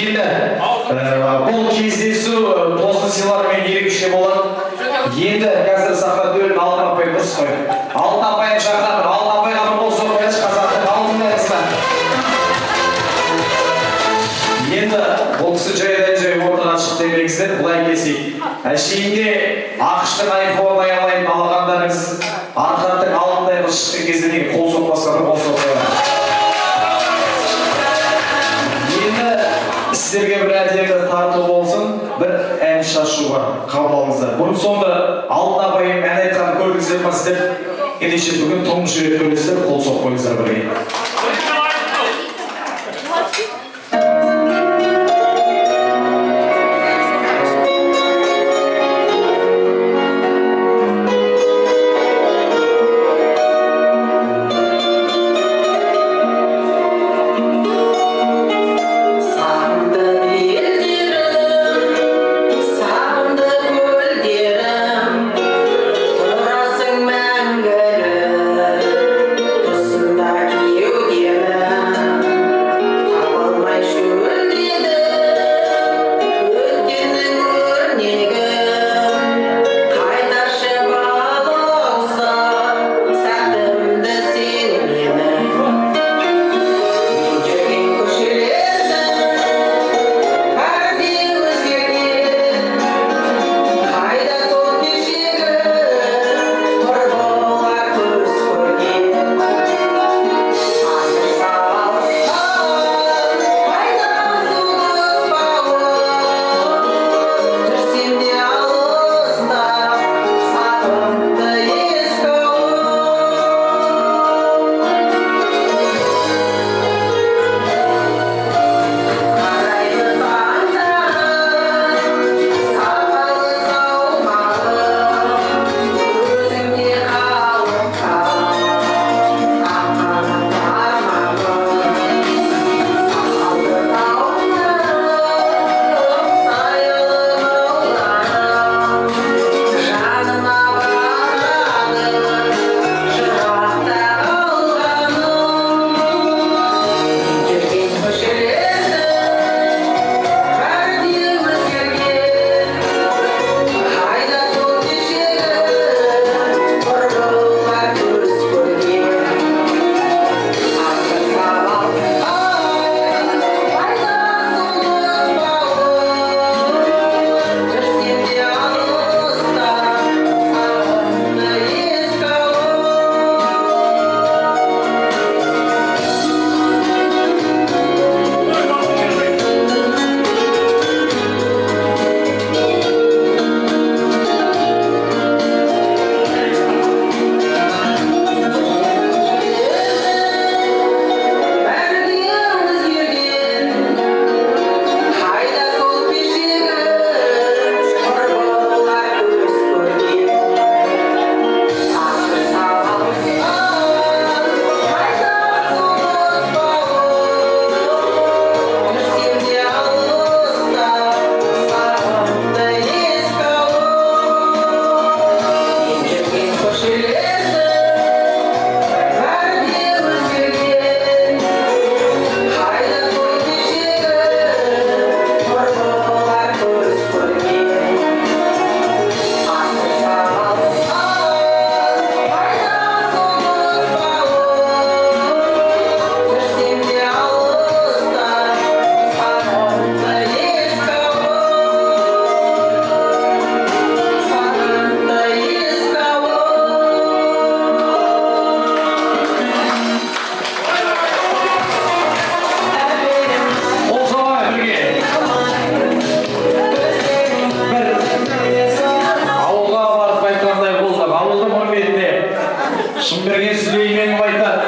Енді бұл кездесу тосын сыйлармен ерекше болады. Енді қазір сахна төрін Алтын апай дұрыс қой. Алтын апайын шақырамын. Алтын апайға бір қол соқпайыншы, қазақтың алдындайсыздар. Енді бұл кісі жайдан-жай ортаға шықты демексіздер, бұлай келсек. Әшейінде ақштың айфонын аялайын алғандарыңыз арқаттың алдындай шыққан кезде неге қол соқпасқа бір қол соқпайын. Енді сіздерге бір әдемі тарту болсын, бір ән шашу бар, қабыл алыңыздар. Бұрын соңды Алтын апайым ән айтқанын көрдіңіздер ме сіздер? Ендеше бүгін тұңғыш рет көресіздер, қол соқпайыңыздар бірге. Шымберген Сүлейменов айтады,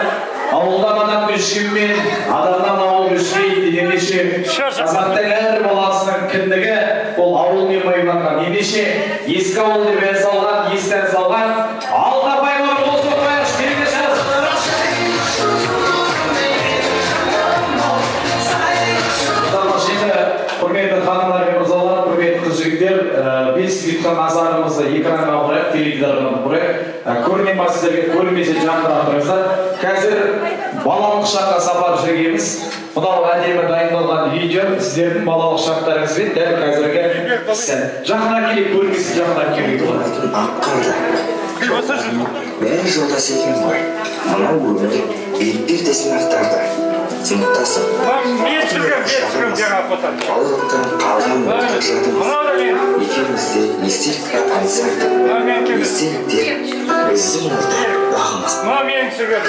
ауылдан адам өшкенмен, адамнан ауыл өшпейді демеше, қазақтың әр баласының кіндігі ол ауылмен байланған. Демеше, ескі ауыл деп ән салған, естен салған, Алтын апайға бір қол соқпайықшы, береке шығарсын. Құрметті ханымдар мен мырзалар, құрметті қыз-жігіттер, біз ұйтқан назарымызды экранға бұрайық, теледидарға бұрайық. Көрінен ба сіздерге, көрінбесе жақындап тұрыңыздар. Қазір балалық шаққа сапар жүргенбіз. Мынау әдемі дайындалған видео сіздердің балалық шақтарыңызбен дәл қазіргі сәт. Жақыннан келе көріңізсіз, жақыннан келе Бәрі жолдас екен ғой. Мынау өмір бетпердесін ақтарды. Сыныптасың. Мен түсіргем жаңа фотоны. Балалықтан қалған уақыт жадым. Екеуміз де естелікке аңсардық. Естеліктер біздің орта бағымыз. Мен түсіргем.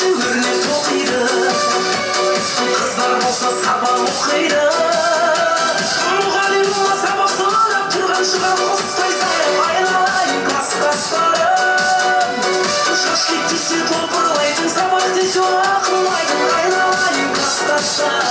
жақсы өрнек тоқиды, қыздар болса сабақ оқиды. Мұғалім болма сабақ сұрап тұрған шығар құстай сайып, айналайын класстастарым. Шаш кетсе топырлайтын, сабақ десе ақылайтын, айналайын класстастарым.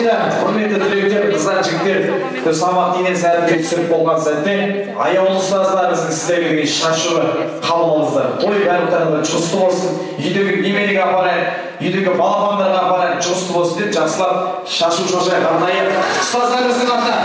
Құрметті түлектер, қыздар, жігіттер, сабақ дейінен сәтке түсіріп болған сәтте аяулы ұстаздарымыздың сіздерге деген шашуы қабыл алыңыздар. Той бәрі жұмысты болсын, үйдегі немереге апарайық, үйдегі балапандарға апарайық, жұмысты болсын деп жақсылап шашу шошайық. Арнайы ұстаздарымыздың атынан.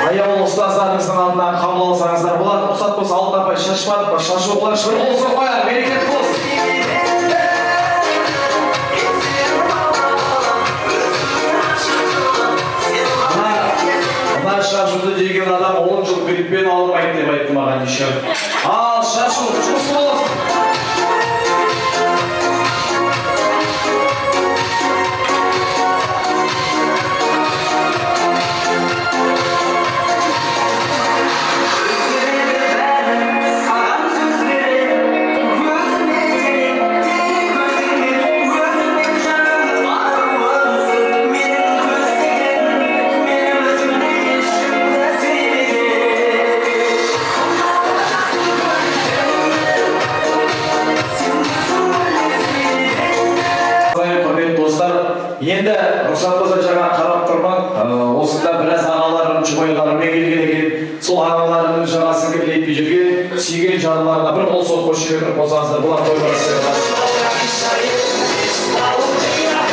Аяулы ұстаздарымыздың алдынан қабыл алсаңыздар болады. Рұқсат болса алдын апай шашпадық па, шашу Жолдар шыр болсын қояр, берекет болсын. Ана шашуды деген адам 10 жыл гриппен ауырмайды деп айтты маған еще. Ал шашу, жұмыс болсын. Енді рұқсат болса жаңа қарап тұрман, осында біраз ағаларым, жұбайларымен келген екен. Сол ағаларымның жағасын кірлейтпей жүрген, сүйген жанларына бір қол соқ қош жіберіп қосаңыздар, бұлар той барысы.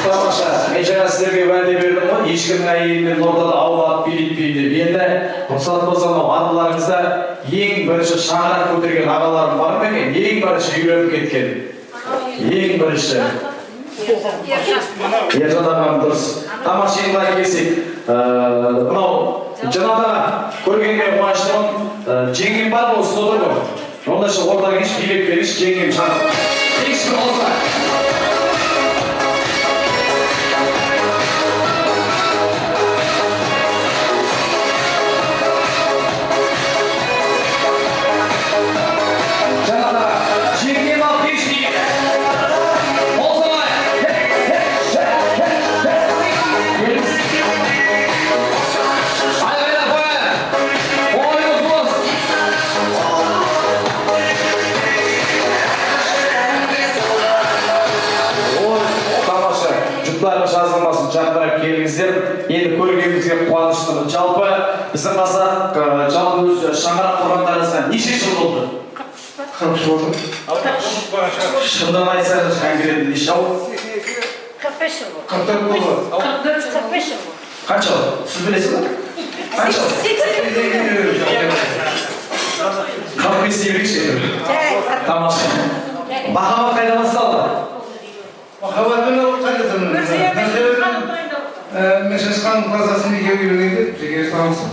Тамаша, мен жаңа сіздерге уәде бердім ғой, ешкімнің әйелімен ортада аулап билетпейді деп. Енді рұқсат болса араларыңызда ең бірінші шаңырақ көтерген ағаларым бар ма екен? Ең бірінші үйленіп кеткен. Ең бірінші. Ержан ағам дұрыс. Тамақ жеңілай келсек, мынау жаңада көргенмен қуаныштымын. Жеңгем бар ма осы отыр ғой? Ондайша ортаға келші, билеп келші, жеңгем шақырып. Ешкім болса. Жазылмасын, жақындап келіңіздер. Енді көргенімізге қуаныштымын. Жалпы біздің қазақ жалпы өз шаңырақ құрғандарыңызға неше жыл болды? 40 жыл болды. Шындан айтсаңыз конкретно неше жыл? 45 жыл болды. 44 болды. 44-45 жыл болды. Қанша жыл? Сіз білесіз бе? Қанша жыл? 45 дейбекші. Тамаша. Махаббат қайда басталды? Махаббатым қайдатырмын. Мен шашқан плазасында үйленгенде жеке танысым.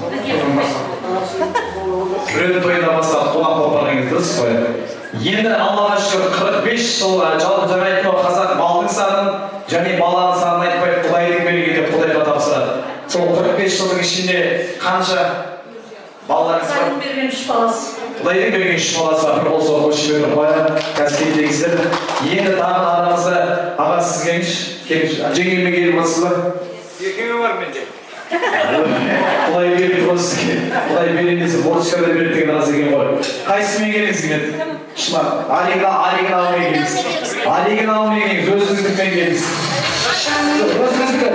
Біреудің тойында басталып қонақ болып барғаныңыз дұрыс қой. Енді Аллаға шүкір 45 жыл жалпы жаңа айтқан қазақ малдың санын және баланың санын айтпай Құдайдың берген деп Құдайға тапсырады. Сол 45 жылдың ішінде қанша балаларыңыз бар? Құдайдың берген 3 баласы. Құдайдың берген 3 баласы бар. Бір болса қойшы беріп қояды. Қазір келдіңіздер. Енді тағы арамызда аға сіз келіңізші. Жеңгемен келіп отырсыз ба? Екеуі бар менде. Құдай беріп тұрған сізге. Құдай берген десе борышкарда береді деген рас екен ғой. Қайсымен келіңіз мен? Шынар, Алигін алумен келіңіз. Алигін алумен келіңіз, өзіңіздікпен келіңіз. Өзіңіздікі,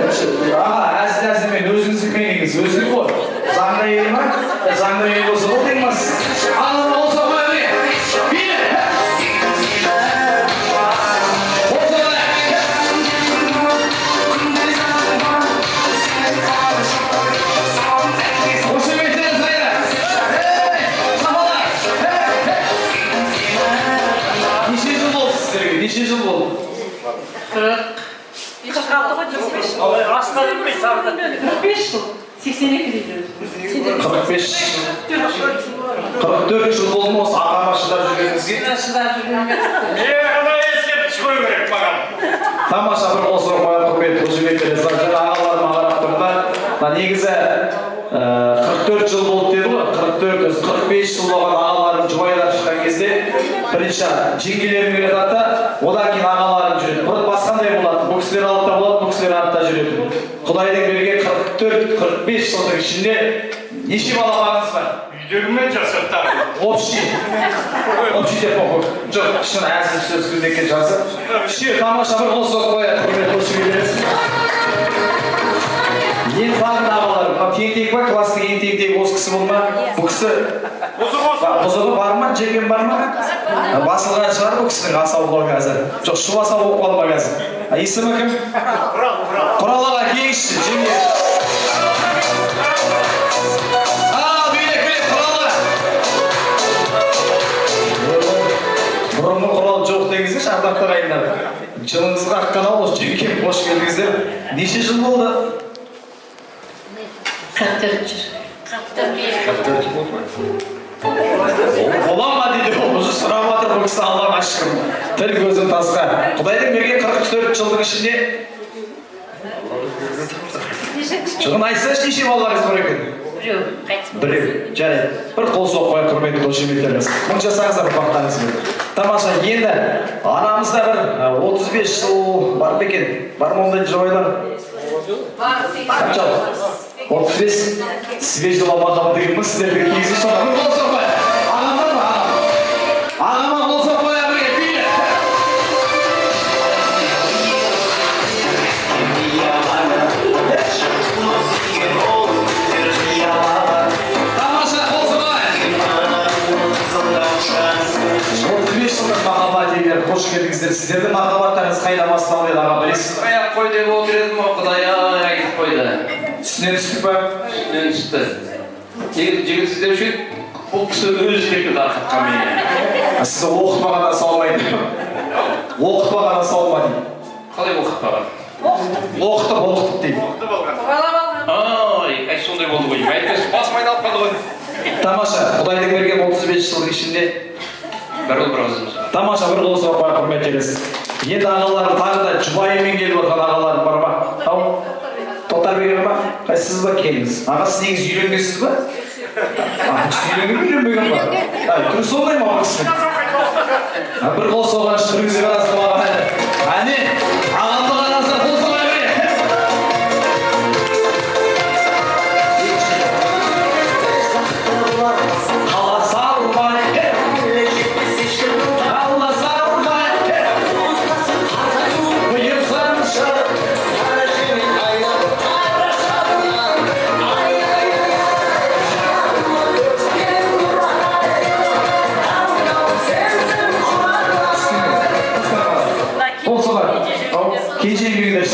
аға, әзіл-әзілмен өзіңіздікпен келіңіз. Өзіңдік ғой. Заңда ел ма? Заңда ел болса ол дейміз. Ағызын болса қой өне. Биле! Неше жыл болды? 45 жыл. 82 дейді. 44 жыл болды ма осы ағама шыдап жүргеніңізге? Шыдап жүргенге. Ғана ескертіп шығу керек маған. Тамаша бір осыр қоя құрмет қожабектер. Жаңа ағаларыма қарап тұрмын. Негізі 44 жыл болды деді ғой. 45 жыл болған ағаларым жұбайлар шыққан кезде бірінші жеңгелерім келеді ата, одан кейін ағаларым жүреді. Бұрын басқандай болады. Бұл кісілер алыпта болады, бұл кісілер артта жүреді. Құдайдың берген 44-45 жылдың ішінде неше балаларыңыз бар? Үйдегімен жасаттар. Общий деп қоқыр. Жоқ, шын әзіл сөз күздекен жасы. Тамаша бір қол соқып қояды. Құрмет қошебектер. Ең бағын ағаларым, тентек ба, класстың ең тентегі осы кісі бол ма? Бұл кісі бұзығы бар ма, жеген бар ма? Басылған шығар бұл кісінің асаулығы қазір. Жоқ, шу асау болып қалма қазір. Есімі кім? Құралаға келіңізші, жеңге. Ал, бейлек, Құралаға. ардақты ағайындар. Жылыңызға аққан ауыз жеңкем қош келдіңіздер. Неше жыл болды? 44 жыл. 44 болды ма? Бола ма дейді, осы сұрап жатыр бұл кісі, Аллаға шүкір. Тіл көзім тасқа. Құдайдың берген 44 жылдың ішінде шығын айтсаңшы, неше балаларыңыз бар екен? Біреу, жарайды. Бір қол соқып қояйық, құрметті қошеметтеріңіз. Мың жасаңыздар ұрпақтарыңызбен. Тамаша, енді анамызда бір 35 жыл бар ма екен? Бар ма ондай жұбайлар? Қаншалық? 35 свеждала махаббат деген біз сіздердің кезі соға. Бір қол соқпай. Ағам бар ма? Ағама қол соқпай бірге биле. Тамаша, қол соқпай. 35 жылдық махаббат егер қош келдіңіздер. Сіздердің махаббаттарыңыз қайда басталды еді, аға білесіз? Аяқ қой деп отыр едім, Құдай-ай айтып қойды. Үстінен түстік па? Үстінен түсті. Жігіт іздеуші еді, бұл кісі өзі секілді арқатқа мені. Сіз оқытпағанда салмайды. Оқытпағанда салма дейді. Қалай оқытпаған? Оқытып дейді. Ай, сондай болды ғой. Әйтпесе басым айналып қалды ғой. Тамаша, Құдайдың берген 35 жылдың ішінде Бір ұл бір қызымыз. тамаша бір қол соқпай құрметтеңіз. Енді ағаларым тағы да жұбайымен келіп отырған ағаларым бар ма? Ау? Тоқтар берген ба? Қайсыз ба келіңіз? Аға, сіз негіз үйленгенсіз ба? Үйленбеген ба? Түрі сондай ма ол кісінің? Бір қол соған түріңізге қарасың ба? Әне, ағамды қарасың, қол соға бере.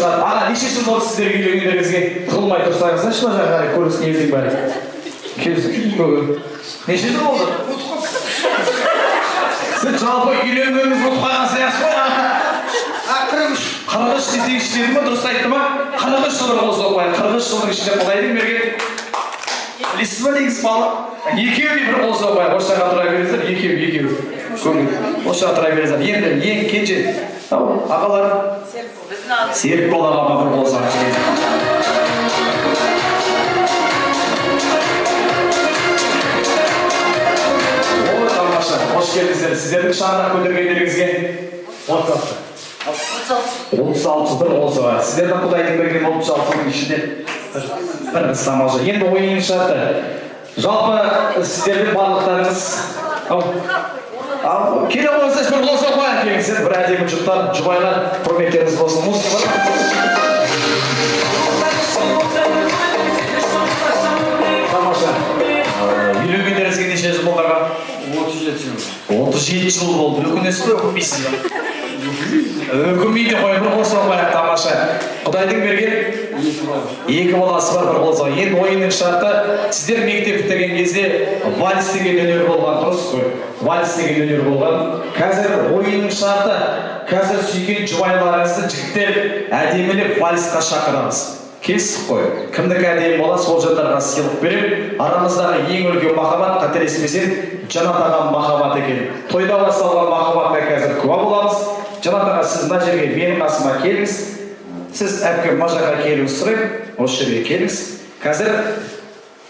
Аға, неше жыл болды сіздер үйленгендеріңізге? Тығылмай тұрсаңыздаршы ма жаңағы көріс ниетің бәрі? Неше жыл болды? Сіз жалпы үйленгеніңіз ұмытып қалған сияқтысыз ғой, аға? 43 десеңізші деді ма, дұрыс айтты ма? 43 жылдың қол соқпай, 43 жылдың ішінде Құдайдың берген. Білесіз ба негіз балы? Екеуі бір қол соқпай, осы жаққа тұра беріңіздер, екеуі. Осы жаққа тұра беріңіздер. Енді ең кенже ағаларым серік балаға бір қол соқпай. Ой, тамаша, қош келдіңіздер. Сіздердің шаңырақ көтергендеріңізге 36 бір қол соқпай. Сіздердің Құдайдың берген 36 жылдың ішінде бір қыз тамаша. Енді ойының шарты. Жалпы сіздердің барлықтарыңыз келе қойсаңыз бір қол соқпай келіңіздер. Бір әдемі жұптар, жұбайлар, құрметтеріңіз болсын. Музыка бар. Тамаша. Үйленгендеріңізге неше жыл болды аға? 37 жыл. 37 жыл болды. Өкінесіз бе, өкінбейсіз бе? Өкінбейді қой, бір қол соқпай. Тамаша. Құдайдың берген екі баласы бар, бір қол соқпай. Енді ойынның шарты, сіздер мектеп бітірген кезде вальс деген өнер болған, дұрыс қой. Вальс деген өнер болған. Қазір ойынның шарты, қазір сүйген жұбайларыңызды жігіттер әдемілеп вальсқа шақырамыз. Келістік қой. Кімдікі әдемі бола, сол жандарға сыйлық беріп, арамыздағы ең үлкен махаббат, қателеспесем, Жанат ағам махаббат екен. Тойда басталған махаббатқа қазір куә боламыз. Жанат аға, сіз мына жерге менің қасыма келіңіз. Сіз әпкем мына жаққа келуіңіз сұраймын. Осы жерге келіңіз. Қазір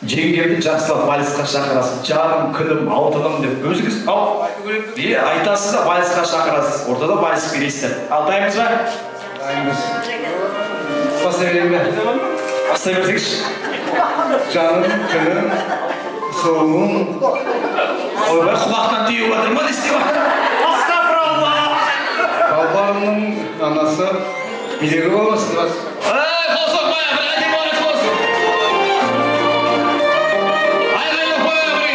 жеңгемді жақсылап вальсқа шақырасыз. Жаным, күнім, алтыным деп өзіңіз айтасыз да вальсқа шақырасыз. Ортада вальс бересіздер. Ал дайынбыз ба? Дайынбыз. Бастай берейін бе? Бастай берсеңізші. Жаным, күнім, соғым. Ойбай, құлақтан түйіп отыр ма десте ма? Балаларымның анасы билігі болмасын бас. Қол соқпай, бір әдемі вальс болсын. Айғайлап қояйық бірге.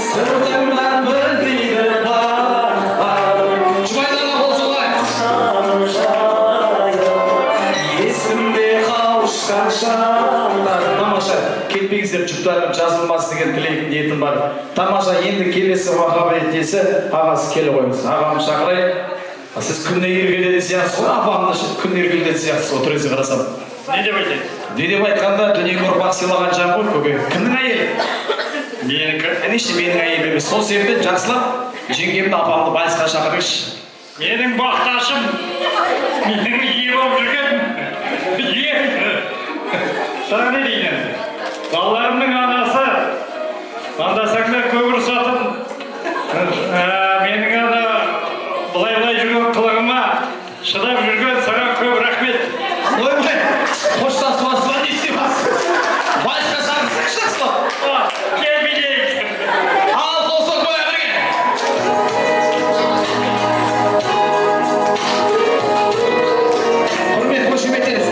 Сыртыңнан білдейді бар. Жұбайларға қол соқпай. Есімде қауышқанша Тамаша, кетпеңіздер, жұптарым жазылмас деген тілегім ниетім бар. Тамаша, енді келесі махаббат иесі ағасы келе қойыңыз. Ағамды шақырайық. Сіз күнде еркеледі сияқтысыз ғой, апамды күнде еркеледі сияқтысыз ғой, түріңізге қарасам. Не деп айтайын? Не деп айтқанда, дүниеге ұрпақ сыйлаған жан ғой, көке. Кімнің әйелі? Менікі. Әнеште менің әйелім емес. Сол себептен жақсылап жеңгемді апамды вальсқа шақырыңызшы. Менің бақташым. Менің ие болып жүрген. Ие. Саған не дейді? Балаларымның анасы. Анда-санда көп ұрысатын. Менің ана былай жүрген қылығыма шыдап жүрген саған көп рахмет. Ойбай, қоштасуға не істейміз? Вальсқа шақырсаңшы жақсылап. Кел билейік. Ал, қосып қоя бірге. Құрмет, қошемет етіңіз.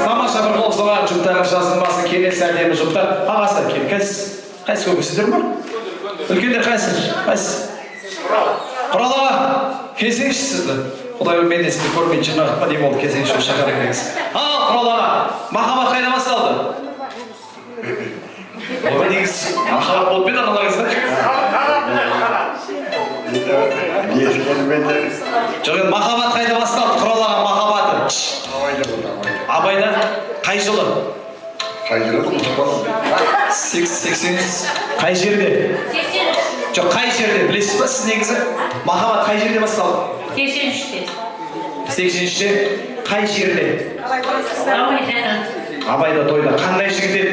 Тамаша бір қол соған жұптарға жазылмасы келесі әдемі жұптар. Ағасы кел, қайсы көбісіздер ма? Үлкендер қайсы? Құрал аға, келсеңізші сізді. Құдай мен де сізді көрмейді жинақып па дейм олды, келсеңізші шақырып келіңіз. Ал, Құрал аға, махаббат қайда басталды? Оға негіз махаббат болып еді аналарыңызда? Жоқ, енді махаббат қайда басталды? Құрал аға махаббаты. Абайда қай жылы? 80 қай жерде? Жоқ, қай жерде? Білесіз ба сіз негізі? Махаббат қай жерде басталды? 83'te. 83-те қай жерде? Абайда. Абайда тойда. Қандай жігіт еді?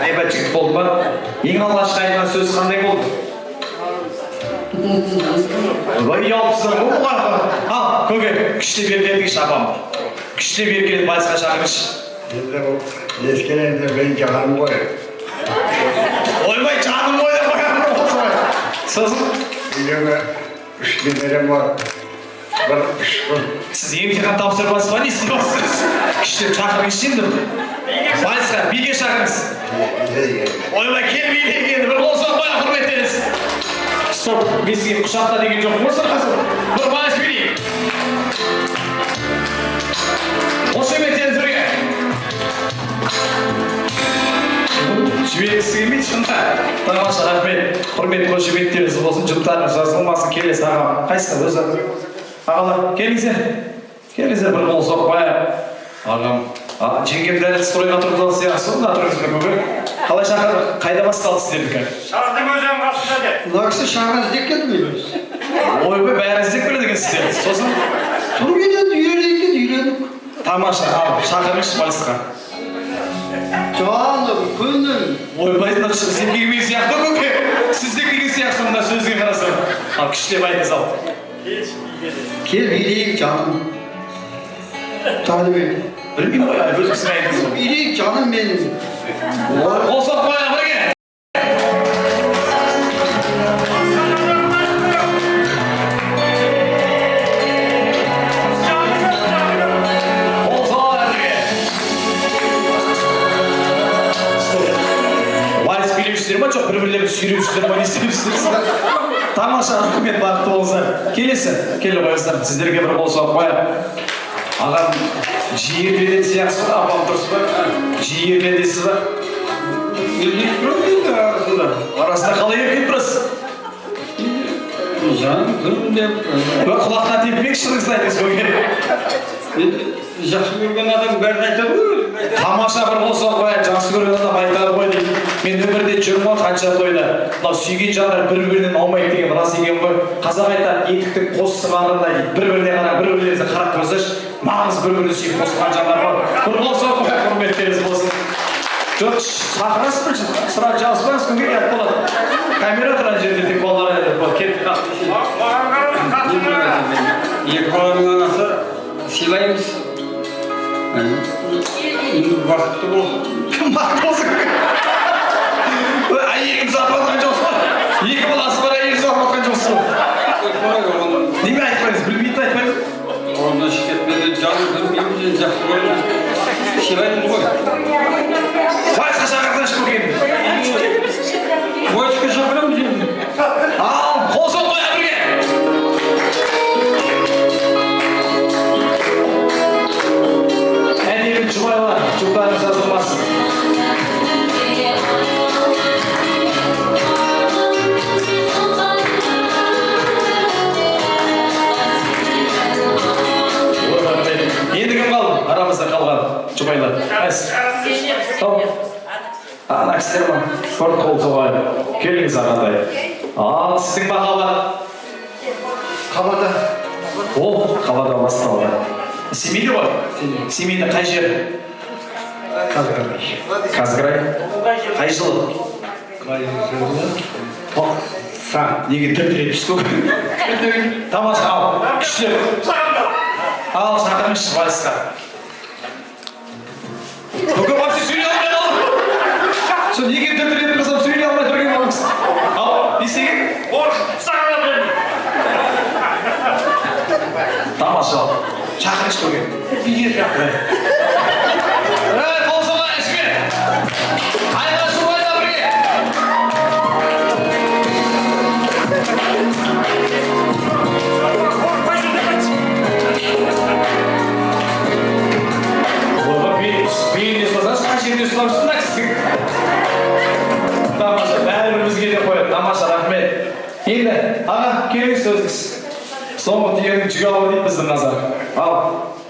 Айбат жігіт болды ма? Ең алғашқы айтқан сөз қандай болды? Ойбай, ұялыпсыздар ғой бұған. Ал, көке, күштеп еркелетіңізші апамды. Күштеп еркелетіп вальсқа шақырыңызшы. Ескенеңде мен жағаным ғой. Ойбай, жаным ғой деп қоямын осы ғой. Сосын? Үйеме 3 немерем бар. Бір 3 күн. Сіз емтихан тапсырмасыз ба, не істейсіз? Күштеп шақырыңызшы енді. Вальсқа, биге шақырыңыз. Ойбай, кел биге енді, бір қол соқпай құрметтеңіз. Стоп, мен сізге құшақта деген жоқ болса қазір. Бір вальс берейік. Қошеметтеңіз бірге. Жібергісі келмейді шында. Тамаша, рахмет. Құрмет, қошеметтеріңіз болсын, жұптарыңыз жазылмасын, келесі ағам. Қайсыңдар өзі? Ағалар, келіңіздер. Келіңіздер, бір қол соқпай. Ағам, жеңгем дәл стройға тұрды сияқсы, онда тұрыңызға көбі. Қалай шақырдық? Қайда басталды сіздердікі? Шардың өзен қасында де. Мына кісі шағын іздеп келді мейміз. Ойбай, бәрі іздеп келеді екен сіздер. Сосын? Түргенен үйреніп. Тамаша, ал, шақырыңызшы вальсқа. Жаным, күнім. Ойбай, сізден келген сияқты көке. Сізден келген сияқты мына сөзге қарасам. Ал, күштеп айтыңыз ал. Кел билейік жаным. Танымын. Білмеймін ғой, өз кісіне айтыңыз ғой. Билейік жаным менің. Қол соқпай бірге. Қол соқпай бірге. Вальс билеушісіздер ма, жоқ бір-бірлерін сүйреушісіздер ма, не істеушісіздер? Тамаша, рахмет, бақытты болыңыздар. Келесі, келе қойыңыздар. Сіздерге бір қол соқпай. Ағам жиі ерледі сияқсыз ба, апам дұрыс ба? Жиі ерледесіз ба? Арасында қалай еркелеп тұрасыз? Жаным, күнім деп. Құлаққа теппек шырыңызды айтыңыз көке. Жақсы көрген адам бәрін айтады ғой. Тамаша бір қол соқпай, жақсы көрген адам айтады ғой дейді. Мен өмірде жүрмін ғой қанша тойда. Мынау сүйген жандар бір-бірінен аумайды деген рас екен ғой. Қазақ айтады, етіктің қос сығарындай дейді. Бір-біріне қарап, бір-бірлеріңізді қарап тұрсайшы, нағыз бір-бірін сүйіп қосылған жандар бар. Бір қол соқпай, құрметтеріңіз болсын. Жоқ, шақырасыз ба? Сұрақ жауызбаңыз күнге ұят болады. Камера тұрған жерде тек балалар кетіп қалды. Екі баланың анасы сыйлаймыз. Бақытты болсын. Бақытты болсын. Әйеліңіз апатқан жоқсыз ба? Екі баласы бар, әйеліңіз апатқан жоқсыз ба? Неме айтпайсыз, білмейтін айтпайсыз? Онда шекетмеді жаным білмеймін, жақсы көреміз. сыйлайтын ғой. Вальсқа шақырсаңшы көкем. Войсқа шақырамыз енді. Ал, қол соқ қоя бірге. Әдемі жұбайлар, жұптарыңыз жазылмасын. Енді кім қалды? Арамызда қалған жұбайлар. Әс. Ана кісілер ма? Бір қол соғайын. Келіңіз ағатай. Ал, сіздің махаббат. Қалада. Ол қалада басталды. Семейде бар? Семейде қай жер? Қазграй. Қай жылы? Неге тіртіреп түсті? Тамаша, ал, күштеп. Ал, шақырыңызшы вальсқа. Көкем апсы сөйлей алмай қалды. Сол неге тіртіреп қызым сөйлей алмай тұрген болыңыз? Ал, не істеген? Сағына берді. Тамаша, шақырыңыз көкем. Биге шақырды. Қол соғайын ішке. Айға жұбайла бірге. Бейінді ұстасаңыз, қай жерде ұстамышсың да кісің? Тамаша, бәрі бізге де қояды. Тамаша, рахмет. Енді, аға, келіңіз сөзіңіз. Соңғы түйенің жүге алып дейді біздің назар. Ал,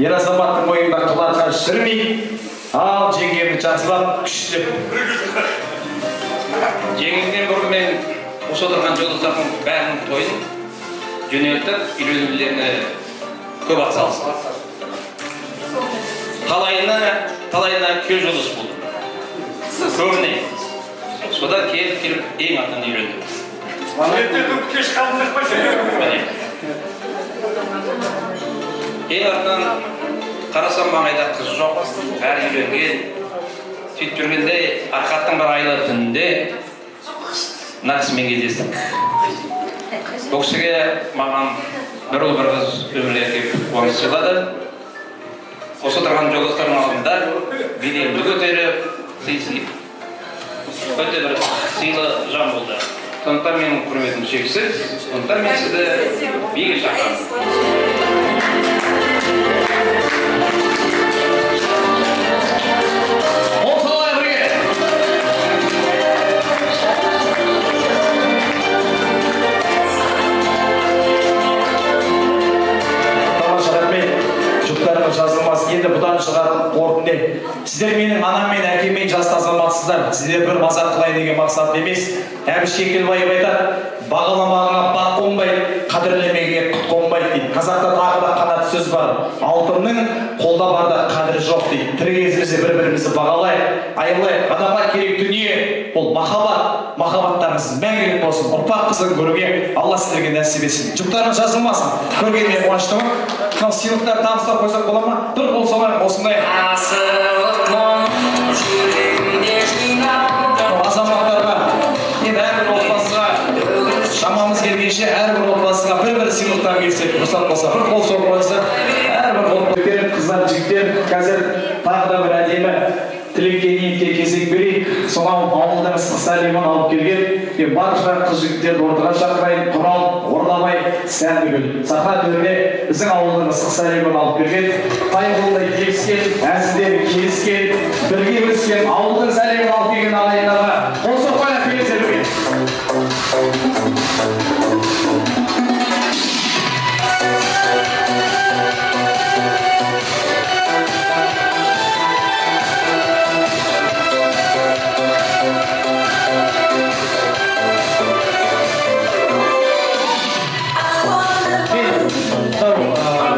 ер азаматтың ойында қыларға шірмей, ал, жеңгемді жақсылап, күштеп. Жеңілден бұрын мен осы отырған жолдастардың бәрінің тойын жөнелтіп, үйленулеріне көп атсалыстым. Талайына кел жолдас болдым. Көбіне. Содан келіп ең артынан үйлендім. Ертең кеш қалдық па Міне. Ең артынан қарасам маңайда қыз жоқ, бәрі үйленген. Сөйтіп жүргенде арқаттың бір айлы түнінде мына кісімен кездестік. Бұл кісіге маған бір ұл бір қыз өмірге келіп қуаныш сыйлады. Осы тұрған жолдастардың алдында беделімді көтеріп, сый-сый. Өте бір сыйлы жан болды. Сондықтан менің құрметім шексіз, сондықтан мен сізді биге шақырамын. Қол соғайын бірге. Тамаша, рахмет. Жұптарыңыз жазылмас. Енді бұдан шығатын қорытынды. Сіздер менің анам мен әкеммен жасты азаматсыздар. Сіздер бір мазақ қылайын деген мақсат емес. Әбіш Кекілбаев айтады, бағаламағыңа бақ қонбайды, қадірлемеге құт қонбайды дейді. Қазақта тағы да қанат сөз бар. Алтынның қолда барда қадірі жоқ дейді. Тірі кезімізде бір-бірімізді бағалайық, аялайық. Адамға керек дүние ол махаббат. Махаббаттарыңыз мәңгілік болсын. Ұрпақ қызын көруге Алла сіздерге нәсіп етсін. Жұптарыңыз жазылмасын. Көргенмен қуаныштымын. Мынау сыйлықтар табыстап қойсақ бола ма? Бір қол соғайық осындай. Азаматтарға, енді әрбір отбасыға шамамыз келгенше әрбір отбасыға бір сыйлықтар келсек, рұқсат болса, бір қол соғып қойсақ, әрбір отбасылар, қыздар, жігіттер, қазір тағы да бір әдемі тілекке ниетке кезек берейік. Сонау ауылдан ыстық сәлемін алып келген барша қыз жігіттерді ортаға шақырайын. Құрал, Орнабай, Сәндігүл. Сахра төріне біздің ауылдан ыстық сәлемін алып келген. Қайғылдай келіскен, әзілдері келіскен, бірге өскен ауылдан сәлемін алып келген ағайындарға қол соқпай келіңіздер бірге.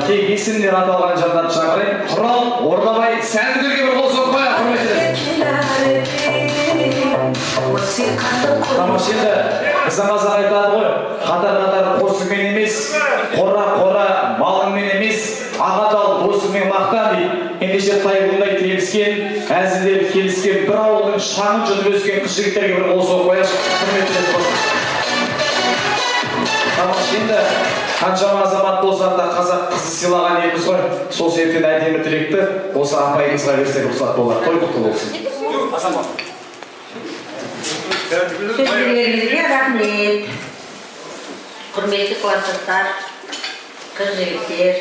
Тек есімдер аталған жандарды шақырайын. Құрал, Орнабай, Сәндігүлге бір қол соқпай құрметтер. Тамаш, енді біздің қазақ айтады ғой, қатар-қатар қосыңмен емес, қора-қора малыңмен емес, ағатал досыңмен мақтан дейді. Ендеше тайғылдай келіскен, әзілдері келіскен, бір ауылдың шаңын жұтып өскен қыз жігіттерге бір қол соқпай құрметтер болсын. Тамақ енді қаншама азамат болсақ та қазақ қызы сыйлаған елміз ғой. Сол себептен әдемі тілекті осы апайымызға берсек рұқсат болады. Той құтты болсын. Сөз бергеніңізге рахмет. Құрметті кластастар, қыз-жігіттер,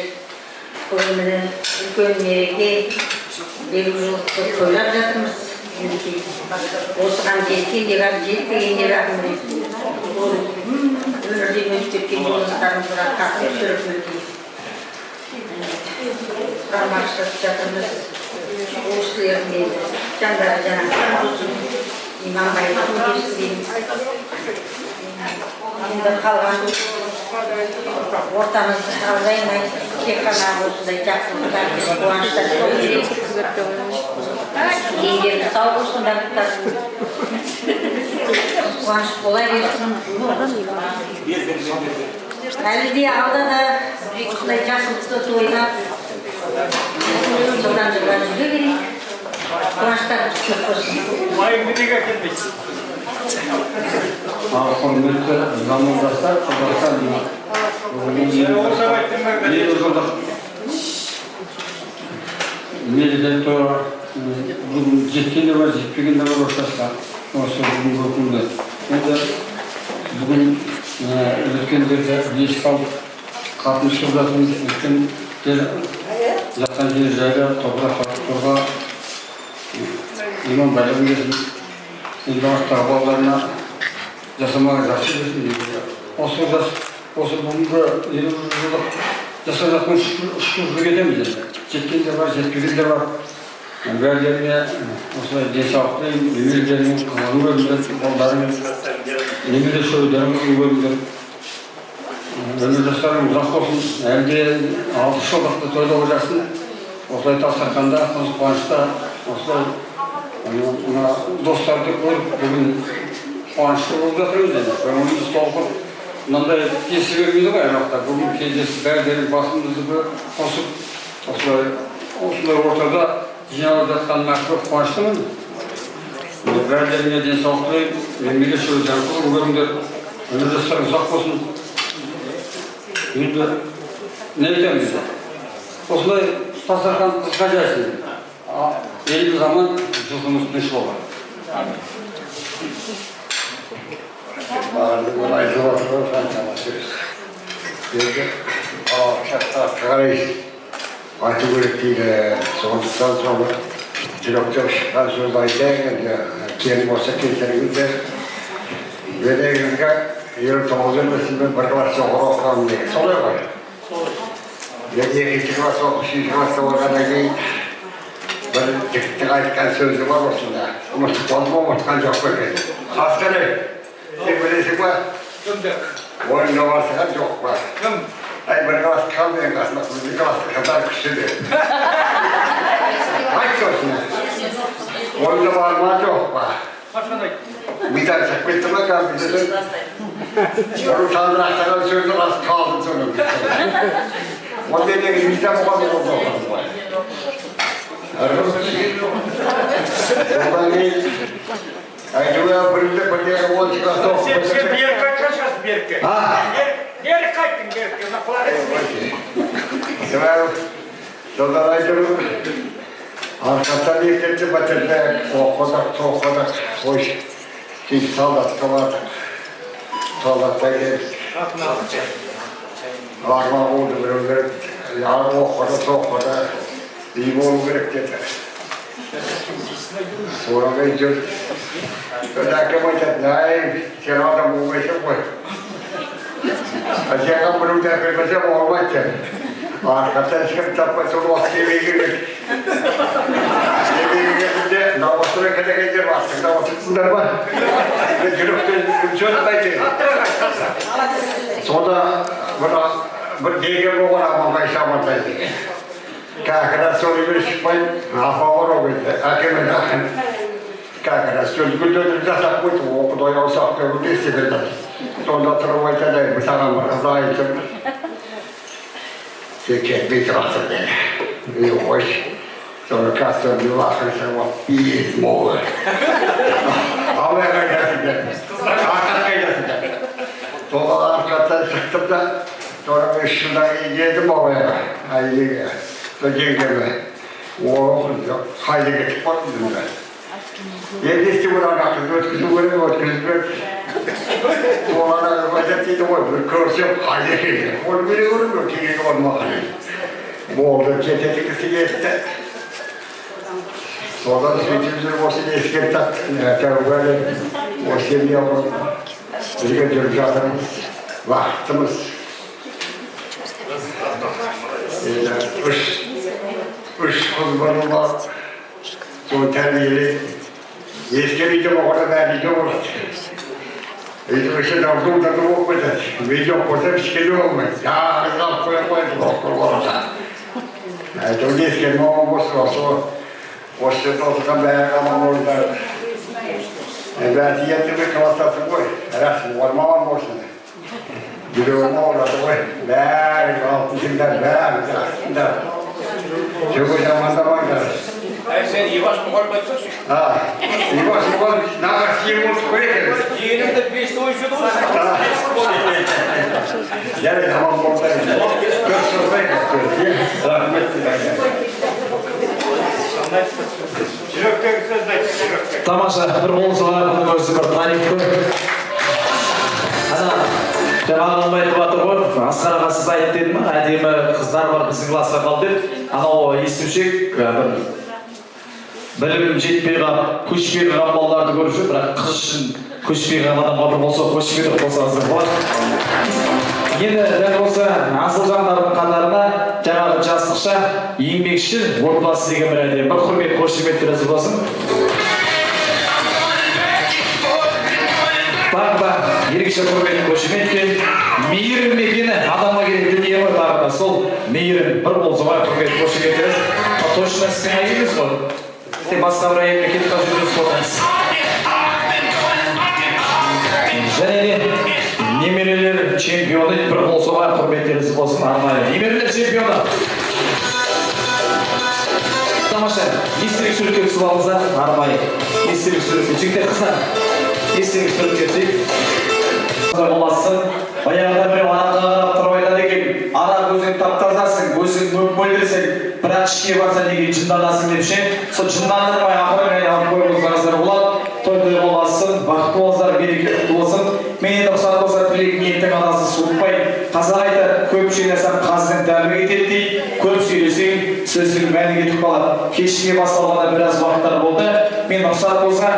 бүгін үлкен мереке, елу жылдықты тойлап жатырмыз. Осыған жеткенде жетпегенде рахмет. Өмірде өтіп кеткен жолдастарымызға қатты сүріп өтейік. Құрамақшылық жатырмыз. Осылермен жандары жанаттан болсын. Иман байлығын естімейміз. Енді қалған ортамызды салдаймай, тек қана осындай жақсылықтар, қуаныштар керек. Еңбегі сау болсындар, қуаныш бола берсін. Әлі де алда да осындай жақсылықты тойлап, жылдан жылға жүре берейік. Қуаныштарымыз көп болсын. Құрметті замандастар, Қазақстан елу жылдық мереке тойы бүгін жеткен де бар, жетпеген де бар ортасында. Осы бүгінгі күнде. Енді бүгін өткендерді еске алып, қатын шығып жатырмыз. Өткендер жатқан жер жайлы, топырақ тұрға иман байлығын берсін. Енді уақыттағы балаларына жасамаған жақсы берсін дейді. Осы бүгінгі елу жылдық жасап жатқан шүкір кетеміз енді. Жеткен де бар, жетпеген де бар. Бәрілеріне осылай денсаулық тілеймін, немерелерімен қызығын көріңдер, балдарымен, немере шөйлеріміздің көріңдер. Өмір жастарың ұзақ болсын, әлде 6 жылдықты тойда ойласын. Осылай тастарқанда, қуанышта, осылай достарды көріп, бүгін қуанышты болып жатырмыз енді. Өміріміз толқып, мынандай кесі бермейді ғой аймақта. Бүгін кездесіп, бәрдерін басымызды қосып, осылай ортада жиналып жатқанына көп қуаныштымын. Бәрдеріне денсаулық тілеймін, немере шөйлерін көріңдер. Өмір жастарың ұзақ болсын. Енді не айтамыз? Осылай тастарқан қызға жайсын. Елгі заман жылқымыз тыныш болған. Барлығын айтып отырған қаншама сөз. Енді шақта қарайсың. Айту керек дейді. Сондықтан соңғы жүректен шыққан сөз айтайын. Енді келім болса кешіріңіздер. Мен негізгі 29 емесіммен бір класс жоғары оқығанмын деген. Солай ғой. Мен 2 класс оқып, 3 класста болғаннан кейін бір жігіттің айтқан сөзі бар осында. Ұмытып қалдым, ұмытқан жоқ екен. Асқарай, сен білесің ба? Ойында барсыған жоқ па? Ай, бір класс қал менің қасында, біздің класстың қыздар күшті де. Айт осында. Ойында бар ма жоқ па? Мидан шығып кетті ма компьютерден? Бұрын сандырақтаған сөзі рас қалдым соның. Онда неге мидан болған болды оқыдым ғой. Одан кейін айтуға бірінде 10 класста оқып Сен берік қайтқаншасың берікке? Берік қайттың берікке, мына құлақ етсің. Содан айтырмын, арқаттан ертеңді бәтірді оқыдық, тоқыдық, қой, кейін солдатқа бардық. Солдатқа келдік. Арма болды біреулер, яғы оқыды, тоқыды, үй болу керек деді. Содан кейін жүрді. Әкем айтады, әй, сен адам болмайсың ғой. Сенған біреуді әпермесем олмайды сен. Арқаттан ешкім таппай сол осы кемеге келдік. Кемеге келдімде, дауысына кәдегендер бастың, дауысыңдар ба? Мен жүректен сөз айтайын. Сонда бір деген болған аманбай шамантайды. Как раз сөйлеме шықпай, апа бар ол кезде, әкемен ақын. Как раз сөз гүлдерді жасап қойды, оқыды ояусақ көріп есе берді. Сонда тұрып айтады, саған бір қызы айтып, сен кетпей тұрасың деді. Қойшы, sonra кәсіпті ақырса бейіз молы. Алай қайдасың деді, арқат қайдасың деді. Соға арқатта çıktım da sonra 5 yılda geldim oraya. Aileyle. Yengeme. Oğlum yok. Haydi geçip bakmadım ben. Yedisi buradan kızı buraya oğlana vazetiydi o. Körsem haydi geldi. Onu biri vurmuyor ki olmak. Bu oldu çetetikisi geçti. Sonra sütümüzün olsun eski tak. Böyle o seviye oldu. Biz götürüp yatırımız. Vaktimiz. Üç kızlarım var. Son terbiyeli. Eskiliydim orada verdiğim olur. Işın avzumda da olmayacak. Video koysa bir şey olmayacak. Ya kızlar koyamayız. Doktor orada. Çok eski ne olması olsa o süt oturan beğen aman orada. Belki yetirme klasası koy. Resim olmamam olsun. Bir olma orada koy. Beğen altısından beğen. Çok zamanda bakar. Sen Ivaş mı koymadın? Ha, Ivaş mı koymadın? Ne kadar siyem olsun koyarız. Yeğenimde 5'te oyuncu da var. Yani tamam buradayım. Çok sohbet yapıyoruz. Rahmetli ben. Тамаша, бір қол соғатын өзі бір тарих қой. Ана, жаңағы алмай айтып жатыр ғой, Асқар аға сіз айтты деді ма, әдемі қыздар бар біздің классқа қалды деді. Анау естушек, білімім жетпей қалып, көшпей қалған балаларды көріп жүр, бірақ қыз үшін көшпей қалған адамға бір болса көшпей тұрып болсаңыздар болады. Енді дәл осы асыл жандардың қатарына жаңағы жастықша еңбекшіл отбасы деген бір әдемі бір құрмет қошеметтер әзір болсын. Тағы да ерекше құрмет қошеметпен мейірім мекені адамға керек дүние ғой тағы да сол мейірім бір болсаға құрмет қошеметтер. Точно сіздің әйел емес қой. Тек басқа бір әйел мекенді жүргізіп қойыңыз. Және де немерелер чемпионы бір болсаға құрметтеріңіз болсын арнайы. Немерелер чемпионы. Тамаша, естелік суретке түсіп алыңыздар арнайы. Естелік суретке. Жігіттер қыздар. Естелік суретке түсейік. Боласың. Баяғыда біреу араға қарап тұрып айтады екен. Ара көзің таптазасың, көзің бөлдірсең, бірақ ішке барса неге жынданасың деп ше. Сол жындандырмай ақырын алып қойыңыздар болады. Тойдай боласың, бақытты болыңыздар, берекелі болсын. Мен енді ұқсат болса тілек ниеттің анасы суытпай. Қазақ айтады, көп сөйлесең қазының дәмі кетеді дейді. Көп сөйлесең сөздің мәні кетіп қалады. Кешке басталғанда біраз уақыттар болды. Мен ұқсат болса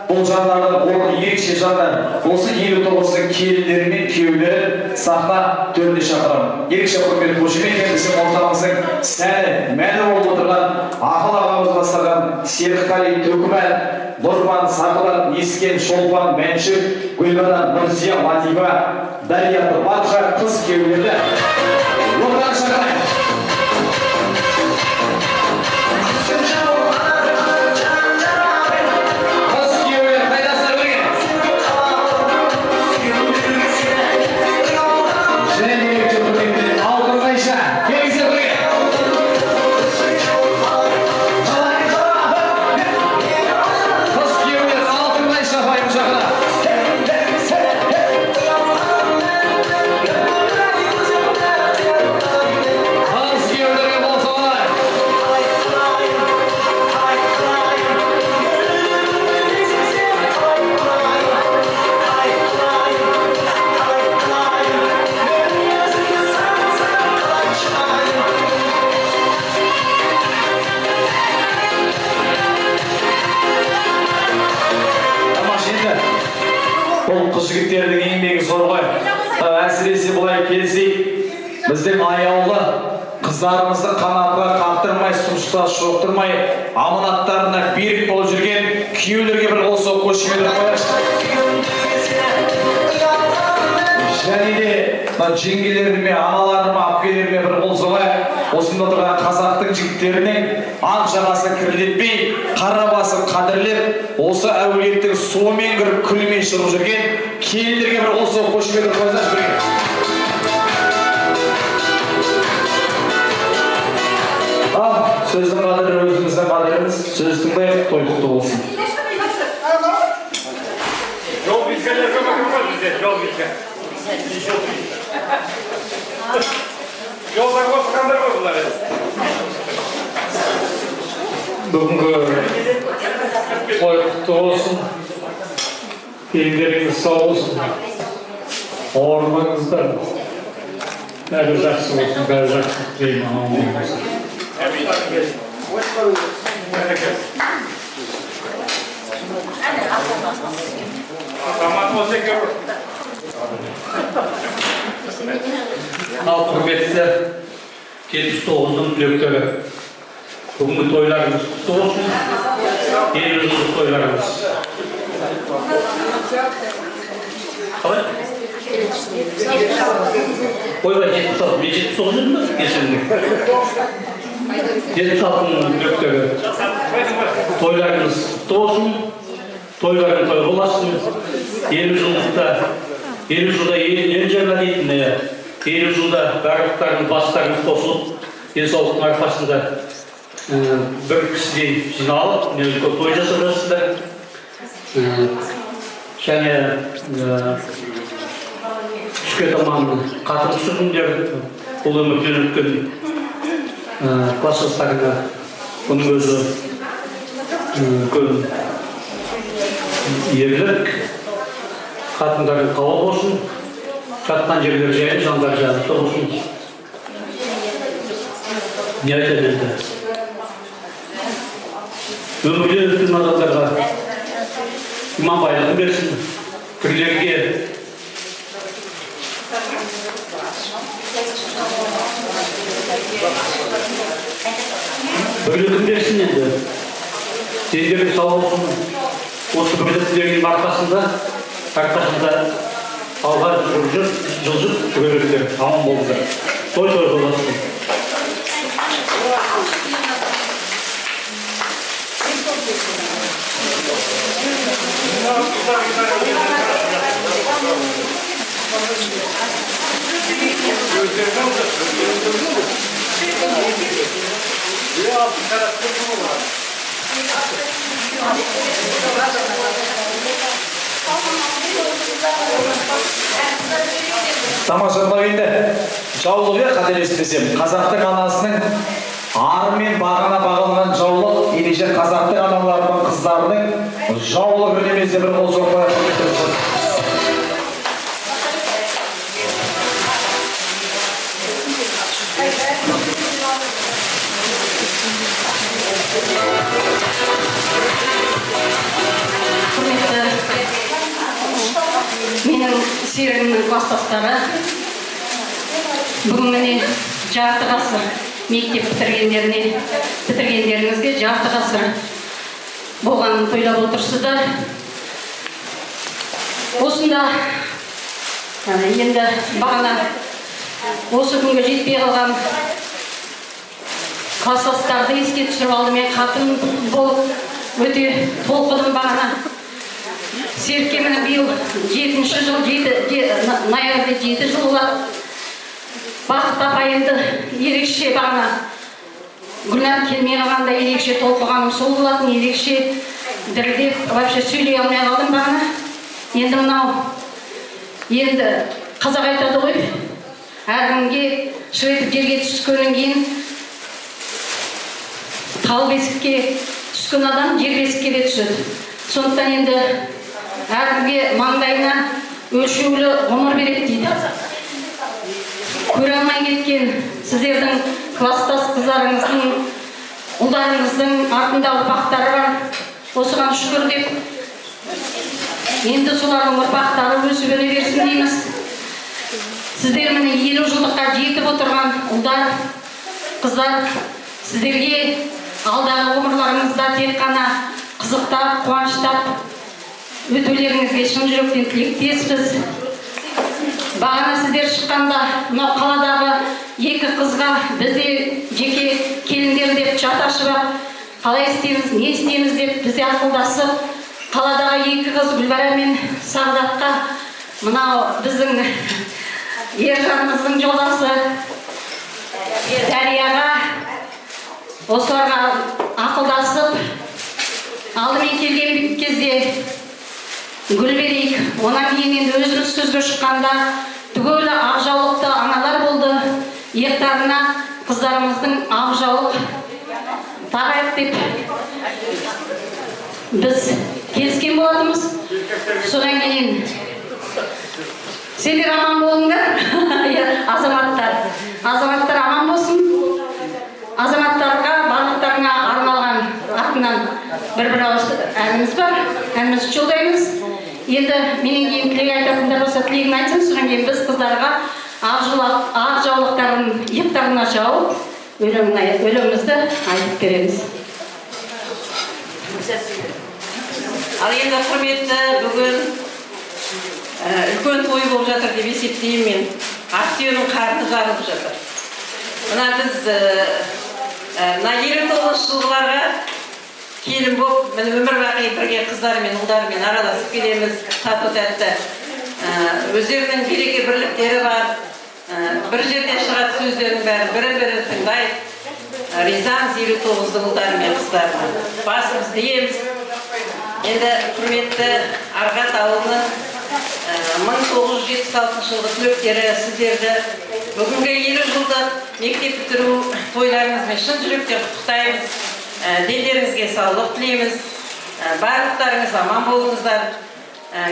бұл жандардың орны ерекше жандар. Осы 59-ның келіндері мен күйеулері сахна төрінде шақырамын. Ерекше құрмет қошемет біздің ортамыздың сәні, мәні болып отырған ақыл ағамыз бастаған Серікқали Төкімәл, Нұрман Сақылан, Ескен Шолпан, Мәншік, Гүлбадан, Нұрзия, Латифа, Дария барша қыз күйеулерді ортаға шақырайық. Жігіттердің еңбегі зор ғой. Әсіресе бұлай келсек, біздің аяулы қыздарымызды қанатқа қақтырмай, сұмшыта шоқтырмай, аманаттарына берік болып жүрген күйеулерге бір қол соғып қошемет қояйықшы. Және де жеңгелеріме, аналарыма, әпкелеріме бір қол соғайық. Осында отырған қазақтың жігіттерінің аң жағасын кірлетпей, қара басын қадірлеп, осы әулеттің суымен кіріп күлімен шығып жүрген келіндерге бір қол соғып қошемет қойыңыздаршы бірге. Сөздің қадірі өзіміздің қадіріміз, сөз тыңдайық, той құтты болсын. Жол бізгелерге bakın bizde, жол bizge. Жолда қосқандар ғой бұлар. Бүгінгі той құтты болсын. Елдеріңіз сау болсын. Ауырмаңыздар. Бәрі жақсы болсын, бәрі жақсы тілеймін, аман болсын. Аман болса екен. Ал құрметті 79-ның түлектері. Бүгінгі тойларыңыз құтты болсын. Еліміздің тойларыңыз. Қалай? Ойбай, 76, мен 79 жүрмін ба? Кешіріңдер. 76-ның түлектері. Тойларыңыз құтты болсын. Тойларың той боласын. 50 жылда ел жаңа дейтін, 50 жылда барлықтарының бастарыңыз қосылып, денсаулықтың арқасында бір кісідей жиналып, көп той жасап жатсыздар. Және түске таман қатып түсірдіңдер, бұл өмірден өткен класстастарына бұның өзі үлкен ерлік, қатындардың қауа болсын, жатқан жерлер жайлы, жандар жайлы болсын. Не айтады енді? Өмірден өткен адамдарға иман байлығын берсін, түрлерге бірлігін берсін енді. Сендерге сау болсын. Осы бірліктерінің арқасында алға жылжып жүргендер, аман болыңдар. Той боласын. Тамашалап енді жаулығы қателеспесем, қазақтың анасының ары мен бағана бағылған жаулық, ерекше қазақтың аналарының қыздарының жаулық өнемесе бір қол соқпай менің серігімнің класстастары бүгін міне жарты ғасыр мектеп бітіргендеріңізге жарты ғасыр болғанын тойлап отырсыздар. Осында енді бағана осы күнге жетпей қалған класстастарды еске түсіріп алдымен қатын болып өте толқыдым бағана. Серікке міне биыл 7-ші жыл, ноябрьде 7 жыл болады. Бақыт апайымды ерекше бағана Гүлнар келмей қалғанда ерекше толқығаным сол болатын, ерекше дірілдеп, вообще сөйлей алмай қалдым бағана. Енді мынау, енді қазақ айтады ғой, әркімге шыветіп жерге түскеннен кейін тал бесікке түскен адам жер бесікке де түседі. Сондықтан енді әркімге маңдайына өлшеулі ғұмыр береді дейді. Көре алмай кеткен сіздердің класстас қыздарыңыздың, ұлдарыңыздың артында ұрпақтары бар. Осыған шүкір деп, енді солардың ұрпақтары өсіп өне берсін дейміз. Сіздер міне 50 жылдыққа жетіп отырған ұлдар, қыздар, сіздерге алдағы ғұмырларыңызда тек қана қызықтап, қуаныштап өтулеріңізге шын жүректен тілектеспіз. Бағана сіздер шыққанда мынау қаладағы екі қызға бізде жеке келіндер деп чат ашып, қалай істейміз, не істейміз деп бізде ақылдасып, қаладағы екі қыз Гүлбара мен Сағдатқа мынау біздің ержанымыздың жолдасы Дарияға осыларға ақылдасып алдымен келген кезде гүл берейік, онан кейін енді өзіміз сөзге шыққанда түгелі ақжаулық иықтарына қыздарымыздың ақ жаулық тағайық деп біз келіскен болатынбыз. Содан кейін сендер аман болыңдар, азаматтар аман болсын. Азаматтарға барлықтарына арналған атынан бір ауыз әніміз бар, әнімізді жолдаймыз. Енді менен кейін тілек айтатындар болса тілегін айтсын, содан кейін біз қыздарға ақ жаулықтарын иықтарына жауып, өлеңімізді айтып береміз. Ал енді құрметті бүгін үлкен той болып жатыр деп есептеймін мен. Актеудің қарны жарылып жатыр. Мына біз 29 жылғыларға келін болып, өмір бақи бірге қыздармен, ұлдармен араласып келеміз, тату-тәтті. Өздерінің береке бірліктері бар. Бір жерде шығат сөздерінің бәрі бірін-бірі тыңдайды. Ризамыз 59 ұлдармен қыздармен. Басымыз дейміз. Енді құрметті Арғат ауылының 1976 жылғы түлектері сіздерді бүгінгі 50 жылдық мектеп бітіру тойларыңызбен шын жүректен құттықтаймыз. Делдеріңізге саулық тілейміз. Барлықтарыңыз аман болыңыздар.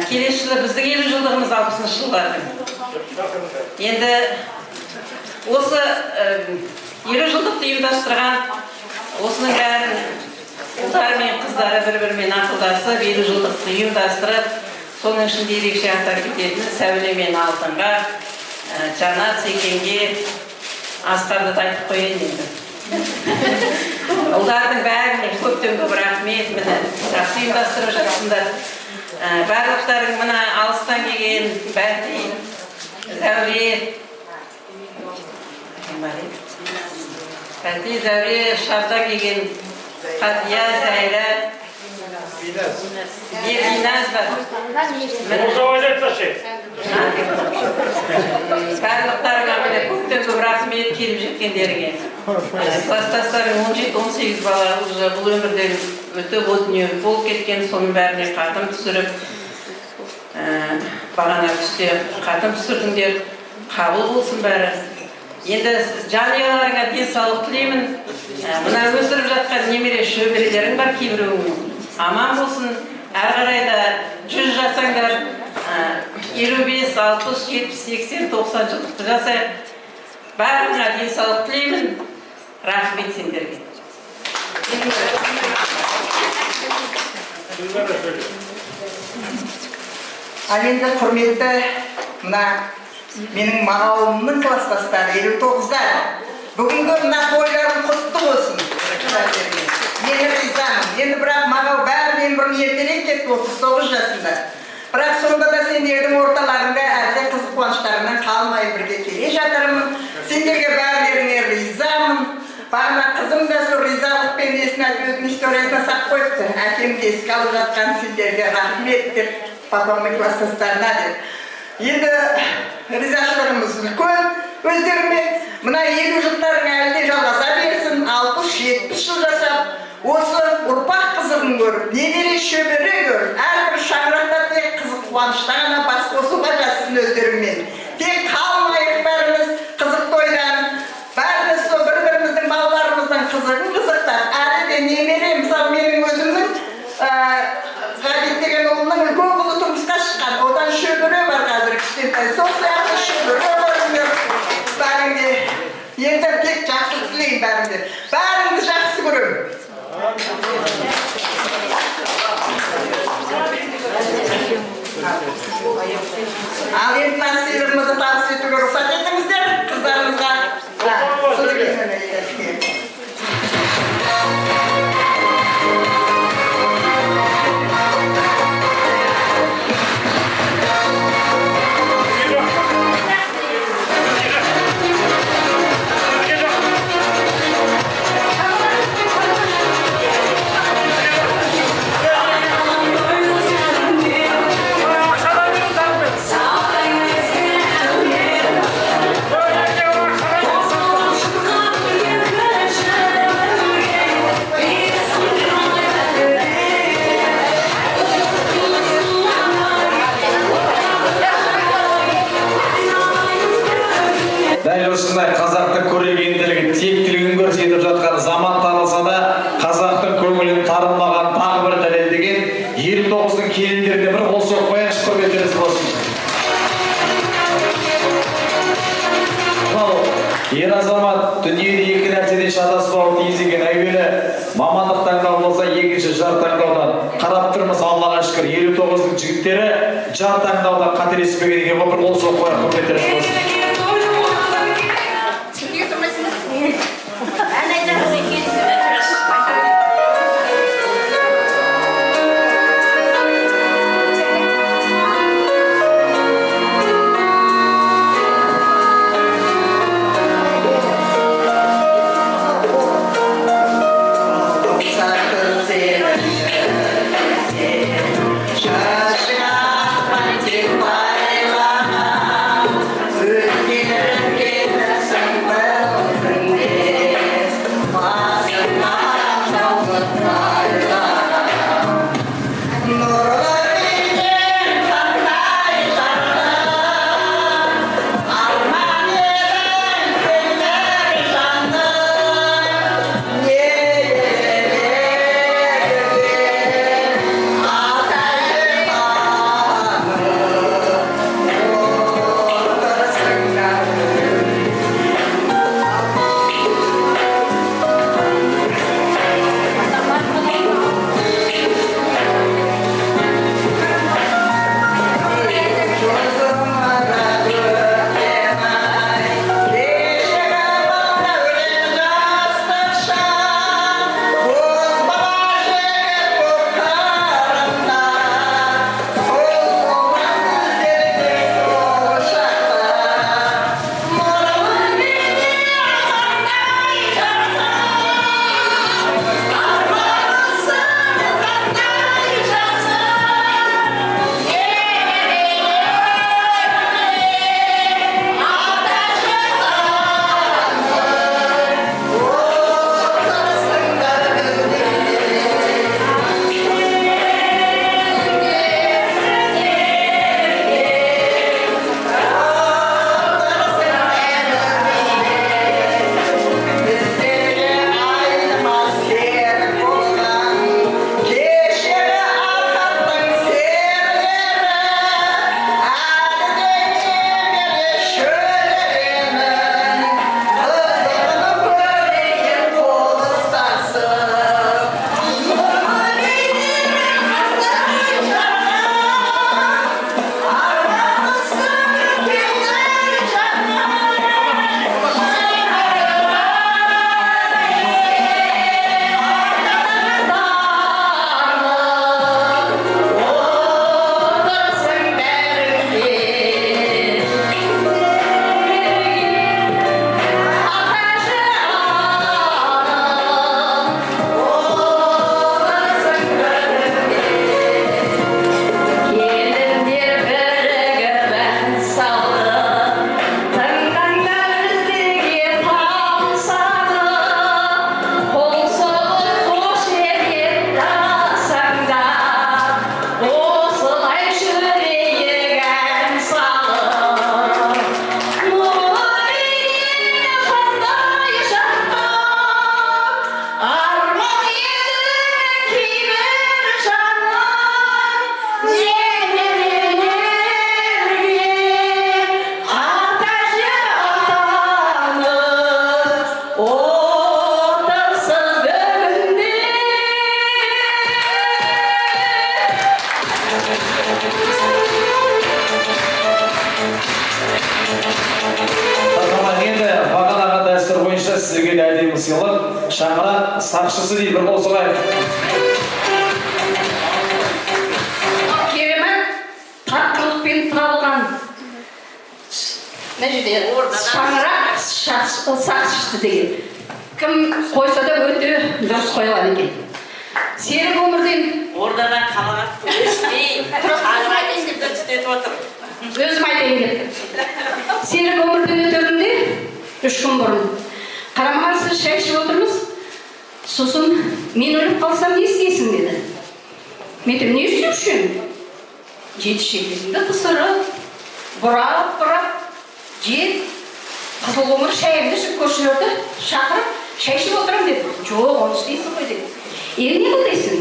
Келесі жылы біздің 50 жылдығымыз 60 жылдардың. Енді осы 50 жылдықты ұйымдастырған осының бәрін ұлдары мен қыздары бір-бірімен ақылдасып, 50 жылдықты ұйымдастырып, соның ішінде ерекше атап кететін Сәуле мен Алтынға, Жанат Секенге, Асқарды айтып қояйын енді. Ұлдардың бәріне көптен көп рахмет, міне жақсы ұйымдастырып жатсыңдар. Барлықтарың мына алыстан келген Бәлти, Зәуре, Шардан келген Қатия, Зәйрә, Биназ бар. Барлықтарыңа көптен көп рахмет келіп жеткендеріңе. Класстастарың 17-18 бала бұл өмірден өтіп дүние болып кеткен, соның бәріне қатым түсіріп, бағана түсте қатым түсірдіңдер, қабыл болсын бәрі. Енді жанұяларыңа денсаулық тілеймін. Мына өсіріп жатқан немере шөберелерің бар кейбіреуің. Аман болсын, әр қарайда 100 жасаңдар, 55, 60, 70, 80, 90 жылдықты жасайық. Бәріңа денсаулық тілеймін. Рахмет сендерге. Ал енді құрметті мына менің мағауымның класстастары 59-дар. Бүгінгі мына тойларың құтты болсын. Мені ризамын. Енді бірақ мағау бәрінен бұрын ертелей кетті 39 жасында. Бірақ сонда да сендердің орталарында әрде қызық қуаныштарынан қалмай бірге келе жатырмын. Сендерге бәрілеріңе ризамын. Бағына қызым да сол ризалықпен есін өзінің историясына сақ қойыпты. Әкемді еске алып жатқан сендерге рахмет деп, папамның класстастарына деп. Енді ризашылығымыз үлкен өздеріне. Мына 50 жылдардың әлі де жалғаса берсін, 60-70 жыл жасап, осы ұрпақ қызығын көріп, немере шөбере көріп, әрбір шаңырақта тек қызық қуанышта ғана бас қосуға жазсын өздеріңмен. Тек қалмайық бәріміз қызық тойдан, бәріміз сол бір-біріміздің балаларымыздың қызығын қызықтап, әлі де немере, мысалы менің өзімнің Ғабит деген ұлымның үлкен қызы тұрмысқа шыққан, одан шөбере бар қазір кішкентай, сол сияқты шөбере барыңдар бәріңде. Енді тек жақсы тілейін бәріңде. Бәріңді жақсы көремін. Ал енді насыйлығымызды табыс етуге рұқсат етіңіздер қыздарымызға. Yeah. 29-ның келіндеріне бір қол соғып қояйыншы, құрметтеріңіз болсын. Ер азамат дүниеде екі нәрседен шатаспауы тиіс екен. Әуелі мамандық таңдау болса, екінші жар таңдаудан. Қарап тұрмыз, Аллаға шүкір, 59-ның жігіттері жар таңдаудан қателеспеген екен. Бір қол соғып қояйық, құрметтеріңіз болсын. Сізге де әдемі сыйлық, шаңырақ сақшысы дейді, бір қол соғайық. Керемет тартқылықпен табылған шаңырақ сақшысы деген. Кім қойса да өте дұрыс қойылады екен. Серік өмірден Ордадан қалағат өспей, шаңырақ айтайын деп түстетіп отыр. Өзім айтайын деп. Серік өмірден өтерінде 3 күн бұрын. Қарама-қарсы шай ішіп отырмыз. Сосын мен өліп қалсам не істейсің деді. Мен айтамын, не істеуші? Жеті шекесімді қысырып, бұрап, жет, қызылқоңыр шайымды ішіп көршілерді шақырып, шай ішіп отырамын деді. Жоқ, оны істейсің ғой деді. Енді не қыл дейсің?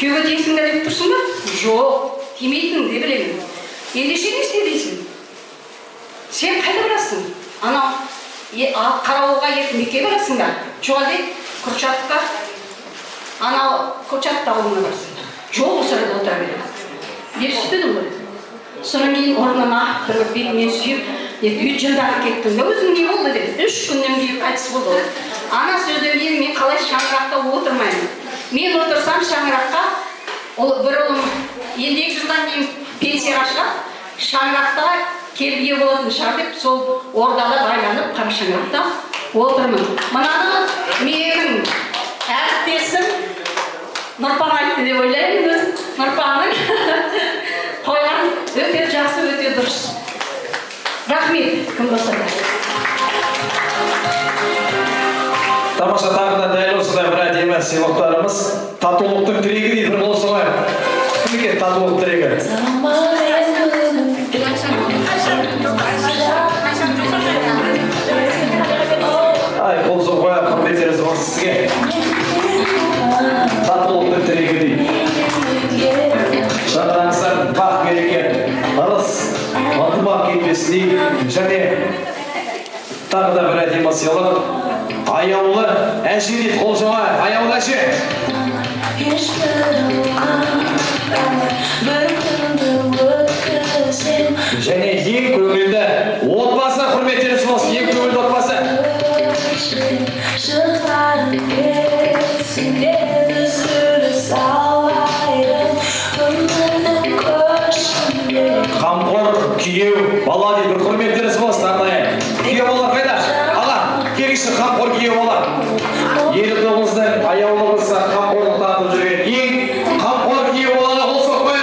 күйеуге тиесің бе деп тұрсың ба? Жоқ, тимейтінін де білемін. Ендеше не істе дейсің? Сен қайда барасың? Анау қарауылға еркінбекке барасың ба? Жоқ әлде Курчатовқа, анау Курчатов ауылына барасың ба? Жоқ, осы арада отыра беремін деп сөйтпедің ғой. Содан кейін орнына бір бетімен сүйіп, 3 жылдан кеттім бе, өзің не болды деп, 3 күннен кейін қайтыс болды. Ана сөзден кейін мен қалай шаңырақта отырмаймын. Мен отырсам шаңыраққа, бір ұлым 2 жылдан кейін пенсияға шығады, шаңырақта келіп ие болатын шығар деп, сол ордада байланып, қара шаңырақта отырмын. Мынаны менің әріптесім Нұрпан айтты деп ойлаймын. Нұрпанның қойған өте жақсы, өте дұрыс. Рахмет, кім болса да. Тамаша, тағы да дәл осындай бір әдемі сыйлықтарымыз. Татулықтың тірегі дейді, бір болса ғой. Кім екен татулық тірегі? Ай, қол соқпай құрметтеріңіз болсын сізге. Татулықтың тірегі дейді. Шаңырағыңыздар бақ береке, ырыс, ынтымақ кетпесін және тағы да бір әдемі сыйлық. Аяулы әже дейді, қол соғайық. Аяулы әже. Және ең көңілді отбасы, құрметтеріңіз болсын, ең көңілді отбасы. Қамқор күйеу бала дейді, бір құрметтеріңіз болсын, арнайы. Күйеу балалар қайда? Аға, келіңізші, қамқор күйеу бала. Еліміздің аяулымызға қамқорлық танытып жүрген ең қамқор күйеу балаға қол соқпай.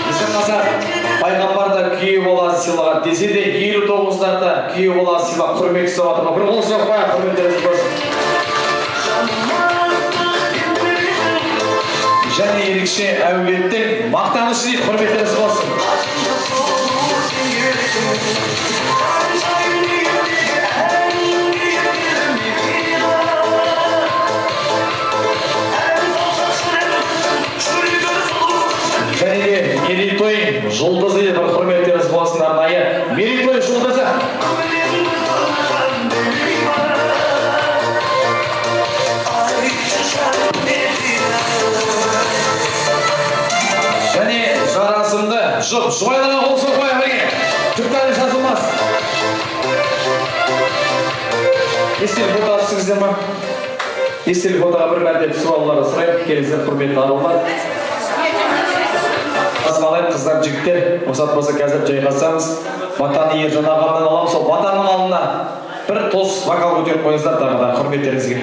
Біздің қазақ пайғамбарда күйеу баласын сыйлаған десе де 59-дарда күйеу баласын сыйлап құрмет ұстап отырған. Бір қол соқпай, құрметтеріңіз болсын. Және ерекше әулеттің мақтанышы дейді, құрметтеріңіз болсын. Және де мерейтой жұлдызы дейді, бір құрметтеріңіз болсын, арнайы мерейтой жұлдызы. Және жарасымды жұп, жұбайларға қол соқпай бірге. Жүктәрі жазылмас. Естелік фотоға түсіңіздер ма? Естелік фотоға бір мәрте түсіп алуларды сұрайып, келіңіздер, құрметті арулар. Асмалайып, қыздар, жігіттер, осат болса қазір жайғасамыз. Батаны Ержан ағамнан аламыз, сол батаның алдына бір тос вокал көтеріп қойыңыздар, тағы да құрметтеріңізге.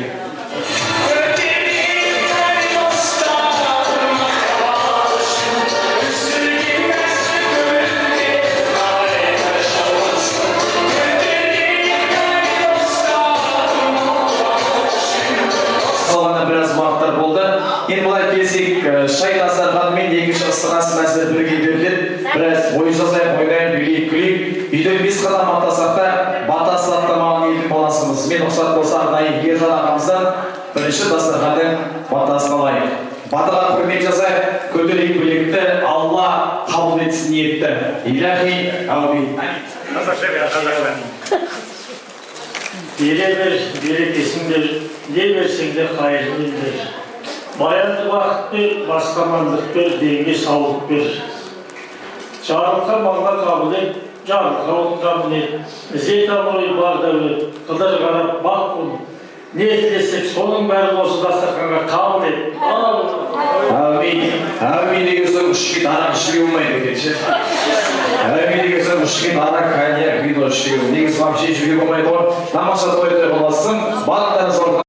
Енді бұлай келсек, шай дастарханымен екінші ыстығасы мәселе бірге беріледі. Біраз ойын жасайық, ойнайық, билейік, күлейік. Үйден 5 қадам аттасақ та, батасы аттамаған елдің баласымыз. Мен ұқсат болса арнайы Ержан ағамыздан бірінші дастарханның батасын алайық. Батаға құрмет жасайық, көтерейік білекті, Алла қабыл етсін ниетті. Илахи, әумин. Бере бер, берекесін бер, не берсең де қайырлы бер. Баянды бақыт бер, басқамандық бер, денге саулық бер. Жарылқа малға қабыл ет, жарылқа ол қабыл ет. Ізет абырой бар дәулет, қыдыр қарап бақ бол. Не тілесек, соның бәрі осы дастарханға қабыл ет. Әумин. Әумин деген соң үшкен арақ ішуге болмайды екен. Әумин деген соң үшкен арақ, коньяк, вино ішуге. Негізі вообще ішуге болмайды ғой. Тамаша тойды боласың, барлықтарыңыз